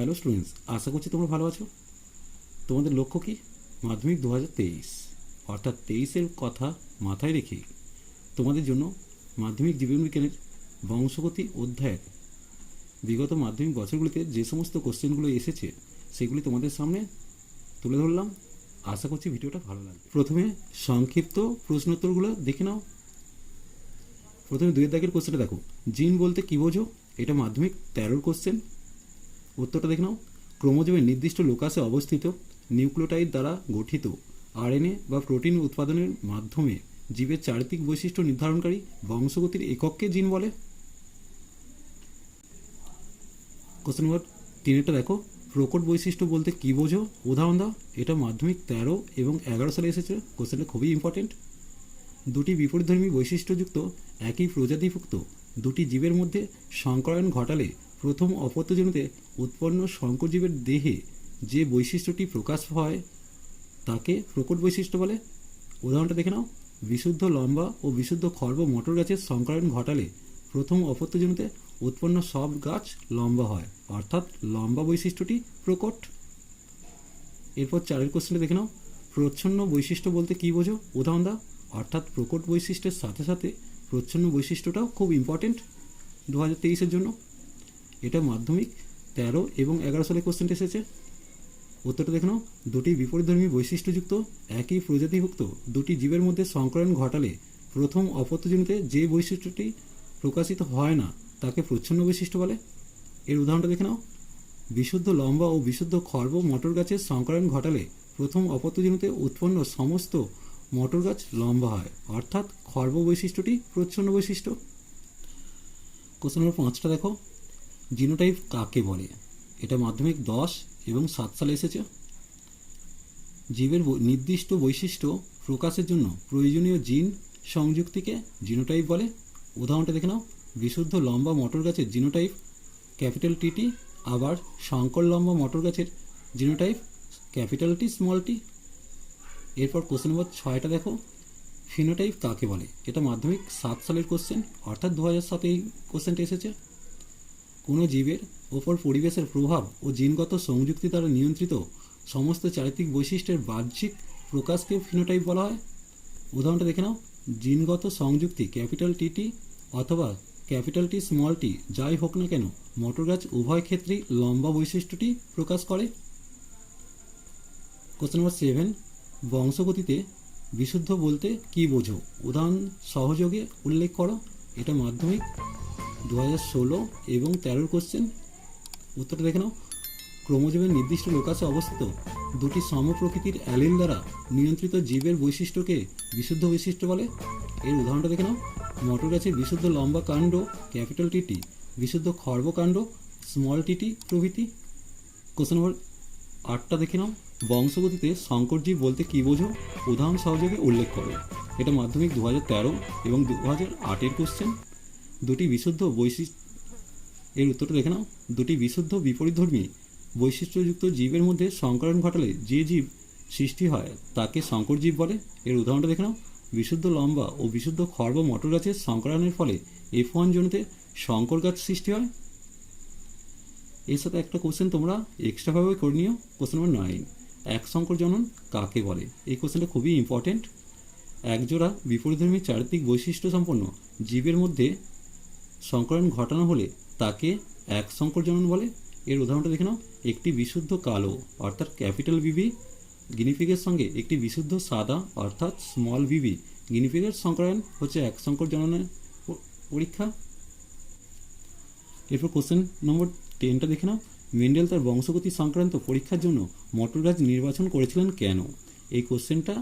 Hello students, আশা করছি তোমরা ভালো আছো। তোমাদের লক্ষ্য কি? মাধ্যমিক 2023, অর্থাৎ 23-এর কথা মাথায় রেখে তোমাদের জন্য মাধ্যমিক জীবনবিজ্ঞানের বংশগতি অধ্যায়ের বিগত মাধ্যমিক বছরগুলিতে যে সমস্ত কোশ্চেনগুলো এসেছে সেগুলি তোমাদের সামনে তুলে ধরলাম। আশা করছি ভিডিওটা ভালো লাগবে। প্রথমে সংক্ষিপ্ত প্রশ্নোত্তরগুলো দেখে নাও। প্রথমে 2 দাগের কোশ্চেনটা দেখো, জিন বলতে কী বোঝো? এটা মাধ্যমিক 13-র কোশ্চেন। উত্তরটা দেখে নাও। ক্রোমোজোমের নির্দিষ্ট লোকাসে অবস্থিত নিউক্লিওটাইড দ্বারা গঠিত আরএনএ বা প্রোটিন উৎপাদনের মাধ্যমে জীবের চারিত্রিক বৈশিষ্ট্য নির্ধারণকারী বংশগতির একককে জিন বলে। কোশ্চেন নম্বর 3-টা দেখো, প্রকট বৈশিষ্ট্য বলতে কী বোঝো? উদাহরণ দাও। এটা মাধ্যমিক 13 এবং 11 সালে এসেছে। কোশ্চেনটা খুবই ইম্পর্টেন্ট। দুটি বিপরীতধর্মী বৈশিষ্ট্যযুক্ত একই প্রজাতিভুক্ত দুটি জীবের মধ্যে সংকরায়ন ঘটালে প্রথম অপত্যজনিতে উৎপন্ন সংকরজীবের দেহে যে বৈশিষ্ট্যটি প্রকাশ হয় তাকে প্রকট বৈশিষ্ট্য বলে। উদাহরণটা দেখে নাও। বিশুদ্ধ লম্বা ও বিশুদ্ধ খর্ব মটর গাছের সংকরায়ন ঘটালে প্রথম অপত্যজনিতে উৎপন্ন সব গাছ লম্বা হয়, অর্থাৎ লম্বা বৈশিষ্ট্যটি প্রকট। এরপর 4-এর কোশ্চেনটা দেখে নাও। প্রচ্ছন্ন বৈশিষ্ট্য বলতে কী বোঝো? উদাহরণ দাও। অর্থাৎ প্রকট বৈশিষ্ট্যের সাথে সাথে প্রচ্ছন্ন বৈশিষ্ট্যটাও খুব ইম্পর্টেন্ট 2023-এর জন্য। এটা মাধ্যমিক 13 এবং 11 সালে কোশ্চেনটা এসেছে। উত্তরটা দেখে নাও। দুটি বিপরীতধর্মী বৈশিষ্ট্যযুক্ত একই প্রজাতিভুক্ত দুটি জীবের মধ্যে সংকরায়ন ঘটালে প্রথম অপত্যজনিতে যে বৈশিষ্ট্যটি প্রকাশিত হয় না তাকে প্রচ্ছন্ন বৈশিষ্ট্য বলে। এর উদাহরণটা দেখে নাও। বিশুদ্ধ লম্বা ও বিশুদ্ধ খর্ব মটর গাছের সংকরায়ন ঘটালে প্রথম অপত্যজনিতে উৎপন্ন সমস্ত মটর গাছ লম্বা হয়, অর্থাৎ খর্ব বৈশিষ্ট্যটি প্রচ্ছন্ন বৈশিষ্ট্য। কোশ্চেন নম্বর 5টা দেখো, জিনোটাইপ কাকে বলে? এটা মাধ্যমিক 10 এবং 7 সালে এসেছে। জীবের নির্দিষ্ট বৈশিষ্ট্য প্রকাশের জন্য প্রয়োজনীয় জিন সংযুক্তিকে জিনোটাইপ বলে। উদাহরণটা দেখে নাও। বিশুদ্ধ লম্বা মটর গাছের জিনোটাইপ ক্যাপিটাল টিটি, আবার সংকর লম্বা মটর গাছের genotype capital T small tea. এরপর কোশ্চেন নম্বর 6টা দেখো, ফিনোটাইপ কাকে বলে? এটা মাধ্যমিক 7 সালের কোশ্চেন, অর্থাৎ 2007 এই কোশ্চেনটা এসেছে। কোনো জীবের ওপর পরিবেশের প্রভাব ও জিনগত সংযুক্তি দ্বারা নিয়ন্ত্রিত সমস্ত চারিত্রিক বৈশিষ্ট্যের বাহ্যিক প্রকাশকে ফিনোটাইপ বলা হয়। উদাহরণটা দেখে নাও। জিনগত সংযুক্তি ক্যাপিটাল টিটি অথবা ক্যাপিটাল টি স্মল টি যাই হোক না কেন, মটর গাছ উভয় ক্ষেত্রেই লম্বা বৈশিষ্ট্যটি প্রকাশ করে। কোশ্চেন নম্বর 7, বংশগতিতে বিশুদ্ধ বলতে কী বোঝো? উদাহরণ সহযোগে উল্লেখ করো। এটা মাধ্যমিক 2016 এবং 13-র কোশ্চেন। উত্তরটা দেখে নাও। ক্রোমোজোমের নির্দিষ্ট লোকাসে অবস্থিত দুটি সমপ্রকৃতির অ্যালিল দ্বারা নিয়ন্ত্রিত জীবের বৈশিষ্ট্যকে বিশুদ্ধ বৈশিষ্ট্য বলে। এর উদাহরণটা দেখে নাও। মটর গাছের বিশুদ্ধ লম্বা কাণ্ড ক্যাপিটাল টিটি, বিশুদ্ধ খর্ব কাণ্ড স্মল টিটি প্রভৃতি। কোশ্চেন নম্বর 8টা দেখে নাও। বংশগতিতে সংকরজীব বলতে কী বোঝো? উদাহরণ সহযোগে উল্লেখ করো। এটা মাধ্যমিক 2013 এবং 2008-এর কোশ্চেন। দুটি বিশুদ্ধ বৈশিষ্ট্য, এর উত্তরটা দেখে নাও। দুটি বিশুদ্ধ বিপরীতধর্মী বৈশিষ্ট্যযুক্ত জীবের মধ্যে সংকরায়ন ঘটালে যে জীব সৃষ্টি হয় তাকে সংকরজীব বলে। এর উদাহরণটা দেখে নাও। বিশুদ্ধ লম্বা ও বিশুদ্ধ খর্ব মটর গাছের সংকরায়নের ফলে F1 জনিতে সংকর গাছ সৃষ্টি হয়। এর সাথে একটা কোশ্চেন তোমরা এক্সট্রাভাবে করে নিও। কোশ্চেন নম্বর 9, এক সংকর জনন কাকে বলে? এই কোশ্চেনটা খুবই ইম্পর্টেন্ট। একজোড়া বিপরীতধর্মী চারিত্রিক বৈশিষ্ট্য সম্পন্ন জীবের মধ্যে সংকরায়ন ঘটানো হলে তাকে এক সংকর জনন বলে। এর উদাহরণটা দেখে নাও। একটি বিশুদ্ধ কালো অর্থাৎ ক্যাপিটাল বিবি গিনিপিগের সঙ্গে একটি বিশুদ্ধ সাদা অর্থাৎ স্মল বিবি গিনিপিগের সংকরায়ন হচ্ছে এক সংকর জননের পরীক্ষা। এরপর কোশ্চেন নম্বর 10টা দেখে নাও। মেন্ডেল তার বংশগতি সংক্রান্ত পরীক্ষার জন্য মটর গাছ নির্বাচন করেছিলেন কেন? এই কোশ্চেনটা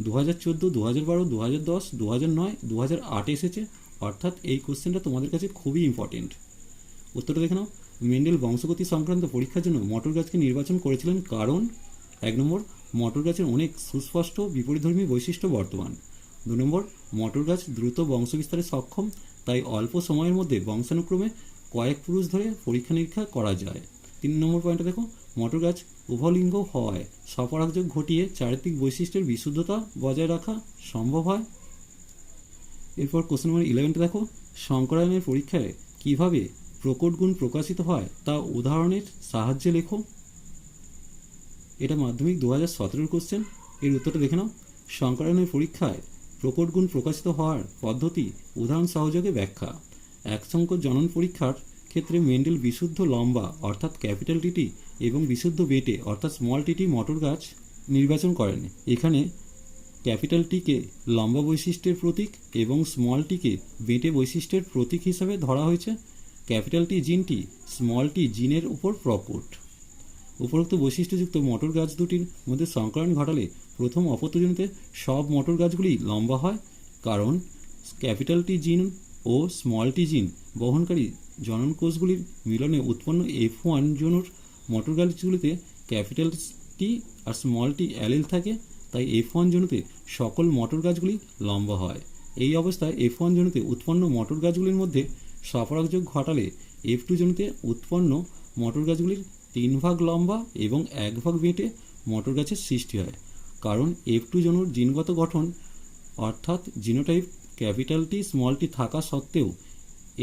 2014, 2012, 2010, 2009, 2008 এসেছে, অর্থাৎ এই কোশ্চেনটা তোমাদের কাছে খুবই ইম্পর্টেন্ট। উত্তরটা দেখে নাও। মেন্ডেল বংশগতি সংক্রান্ত পরীক্ষার জন্য মটর গাছকে নির্বাচন করেছিলেন কারণ 1 নম্বর, মটর গাছের অনেক সুস্পষ্ট বিপরীতধর্মী বৈশিষ্ট্য বর্তমান। 2 নম্বর, মটর গাছ দ্রুত বংশবিস্তারে সক্ষম, তাই অল্প সময়ের মধ্যে বংশানুক্রমে কয়েক পুরুষ ধরে পরীক্ষা নিরীক্ষা করা যায়। 3 নম্বর পয়েন্টটা দেখো, মটর গাছ উভলিঙ্গ হওয়ায় স্বপরাগযোগ ঘটিয়ে চারিত্রিক বৈশিষ্ট্যের বিশুদ্ধতা বজায় রাখা সম্ভব হয়। এরপর কোশ্চেন নম্বর 11টা দেখো। সংকরায়নের পরীক্ষায় কিভাবে প্রকট গুণ প্রকাশিত হয় তা উদাহরণের সাহায্যে লেখো। এটা মাধ্যমিক 2017 কোশ্চেন। এর উত্তরটা দেখে নাও। সংকরায়নের পরীক্ষায় প্রকট গুণ প্রকাশিত হওয়ার পদ্ধতি উদাহরণ সহযোগে ব্যাখ্যা। এক সংকর জনন পরীক্ষার ক্ষেত্রে মেন্ডেল বিশুদ্ধ লম্বা অর্থাৎ ক্যাপিটাল টিটি এবং বিশুদ্ধ বেটে অর্থাৎ স্মল টিটি মটর গাছ নির্বাচন করেন। এখানে ক্যাপিটাল টিকে লম্বা বৈশিষ্ট্যের প্রতীক এবং স্মল টিকে বেটে বৈশিষ্ট্যের প্রতীক হিসাবে ধরা হয়েছে। ক্যাপিটাল টি জিনটি স্মল টি জিনের উপর প্রকট। উপরোক্ত বৈশিষ্ট্যযুক্ত মটর গাছ দুটির মধ্যে সংকরণ ঘটালে প্রথম অপত্যজনিতে সব মটর গাছগুলি লম্বা হয়, কারণ ক্যাপিটাল টি জিন ও স্মল টি জিন বহনকারী জনন কোষগুলির মিলনে উৎপন্ন F1 জনুর মটর গাছগুলিতে ক্যাপিটাল টি আর স্মল টি অ্যালিল থাকে, তাই F1 জনুতে সকল মটর গাছগুলি লম্বা হয়। এই অবস্থায় F1 জনুতে উৎপন্ন মটর গাছগুলির মধ্যে সপরাগযোগ ঘটালে F2 জনুতে উৎপন্ন মটর গাছগুলির 3 ভাগ লম্বা এবং 1 ভাগ বেঁটে মটর গাছের সৃষ্টি হয়, কারণ F2 জনুর জিনগত গঠন অর্থাৎ genotype capital T small tea থাকা সত্ত্বেও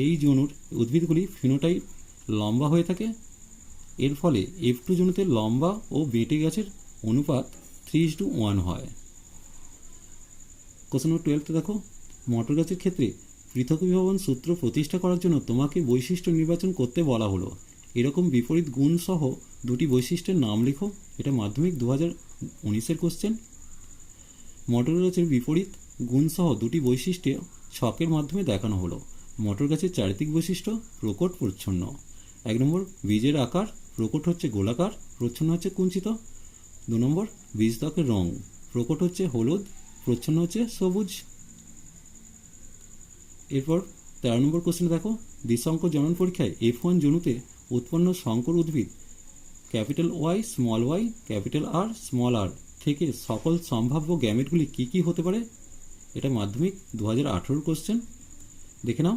এই জনুর উদ্ভিদগুলি ফিনোটাইপ লম্বা হয়ে থাকে। এর ফলে F2 জনুতে লম্বা ও বেঁটে গাছের অনুপাত 3:1 হয়। কোশ্চেন নম্বর 12 দেখো। মটর গাছের ক্ষেত্রে পৃথক বিভাজন সূত্র প্রতিষ্ঠা করার জন্য তোমাকে বৈশিষ্ট্য নির্বাচন করতে বলা হলো। এরকম বিপরীত গুণ সহ দুটি বৈশিষ্ট্যের নাম লিখো। এটা মাধ্যমিক 2019 কোশ্চেন। মটর গাছের বিপরীত গুণ সহ দুটি বৈশিষ্ট্য ছকের মাধ্যমে দেখানো হলো। মটর গাছের চারিত্রিক বৈশিষ্ট্য প্রকট প্রচ্ছন্ন। 1 নম্বর বীজের আকার, প্রকট হচ্ছে গোলাকার, প্রচ্ছন্ন হচ্ছে কুঞ্চিত। 2 নম্বর বীজত্বকের রং, প্রকট হচ্ছে হলুদ, প্রচ্ছন্ন হচ্ছে সবুজ। এরপর 13 নম্বর কোশ্চেনে দেখো। দ্বিসংকর জনন পরীক্ষায় F1 জনুতে উৎপন্ন সংকর উদ্ভিদ capital Y small Y capital R small R থেকে সকল সম্ভাব্য গ্যামেটগুলি কী কী হতে পারে? এটা মাধ্যমিক 2018 কোশ্চেন। দেখে নাও।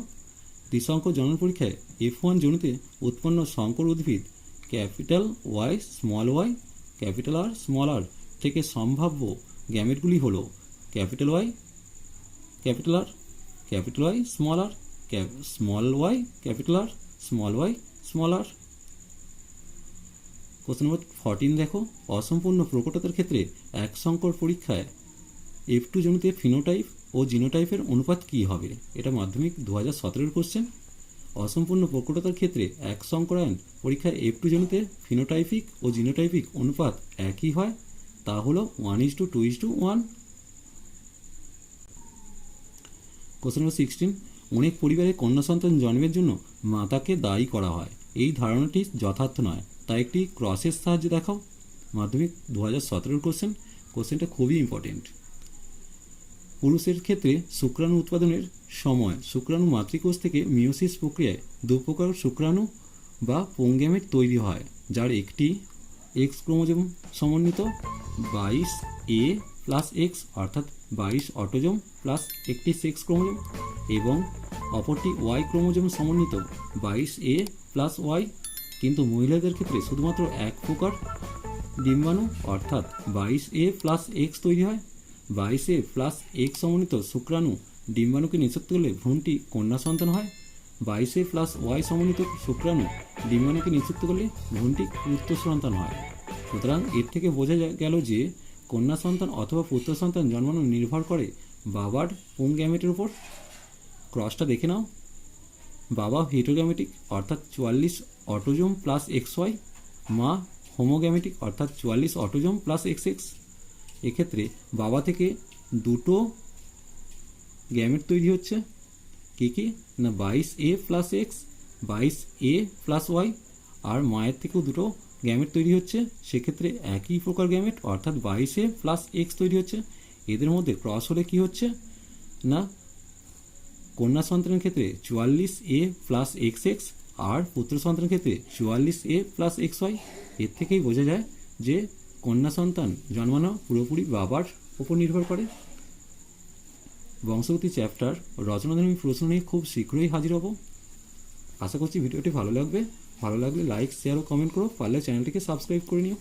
দ্বিসংকর জনন পরীক্ষায় F1 জনুতে উৎপন্ন সংকর উদ্ভিদ capital Y small Y capital R small R থেকে সম্ভাব্য গ্যামেটগুলি হল capital Y capital R capital Y small R small Y capital R small Y small R. Question number 14 দেখো। অসম্পূর্ণ প্রকটতার ক্ষেত্রে এক সংকর পরীক্ষায় F2 জনুতে ফিনোটাইপ ও জিনোটাইপের অনুপাত কী হবে? এটা মাধ্যমিক 2017 কোশ্চেন। অসম্পূর্ণ প্রকটতার ক্ষেত্রে এক সংকরায়ন পরীক্ষায় F2 জনুতে ফিনোটাইপিক ও জিনোটাইপিক অনুপাত একই হয়, তা হলো 1:2:1। Question number 16। অনেক পরিবারে কন্যা সন্তান জন্মের জন্য মাতাকে দায়ী করা হয়। এই ধারণাটি যথার্থ নয়, তাই একটি ক্রসের সাহায্যে দেখাও। মাধ্যমিক 2017 কোশ্চেন। কোশ্চেনটা খুবই ইম্পর্টেন্ট। পুরুষের ক্ষেত্রে শুক্রাণু উৎপাদনের সময় শুক্রাণু মাতৃকোষ থেকে মিওসিস প্রক্রিয়ায় 2 প্রকার শুক্রাণু বা পুংগ্যামেট তৈরি হয়, যার একটি X ক্রোমোজোম সমন্বিত 22A প্লাস X অর্থাৎ 22 অটোজোম প্লাস একটি সেক্স ক্রোমোজোম এবং অপরটি Y ক্রোমোজোম সমন্বিত 22A প্লাস Y। কিন্তু মহিলাদের ক্ষেত্রে শুধুমাত্র এক প্রকার ডিম্বাণু অর্থাৎ 22A প্লাস X তৈরি হয়। 22A প্লাস X সমন্বিত শুক্রাণু ডিম্বাণুকে নিষেধ করলে ভ্রূণটি কন্যা সন্তান হয়। 22A প্লাস Y সমন্বিত শুক্রাণু ডিম্বাণুকে নিষিদ্ধ করলে ভ্রূণটি পুত্র সন্তান হয়। সুতরাং এর থেকে বোঝা গেল যে কন্যা সন্তান অথবা পুত্র সন্তান জন্মানো নির্ভর করে বাবার পুংগ্যামেটের উপর। ক্রসটা দেখে নাও। বাবা হেটেরোগ্যামেটিক অর্থাৎ 44 অটোজোম প্লাস XY, মা হোমোগ্যামেটিক অর্থাৎ 44 অটোজোম প্লাস XX। এক্ষেত্রে বাবা থেকে দুটো গ্যামেট তৈরি হচ্ছে, কী কী না 22A plus X 22A plus Y, আর মায়ের থেকেও দুটো গ্যামেট তৈরি হচ্ছে, সেক্ষেত্রে একই প্রকার গ্যামেট অর্থাৎ 22A প্লাস X তৈরি হচ্ছে। এদের মধ্যে ক্রস হলে কি হচ্ছে না কন্যা সন্তানের ক্ষেত্রে 44A প্লাস XX আর পুত্র সন্তানের ক্ষেত্রে 44A প্লাস XY। এর থেকেই বোঝা যায় যে কন্যা সন্তান জন্মানো পুরোপুরি বাবার উপর নির্ভর করে। বংশগতি চ্যাপ্টার রচনাধর্মী প্রশ্ন নিয়ে খুব শীঘ্রই হাজির হব। আশা করছি ভিডিওটি ভালো লাগবে। ভালো লাগলে লাইক শেয়ার ও কমেন্ট করো, পারলে চ্যানেলটিকে সাবস্ক্রাইব করে নিও।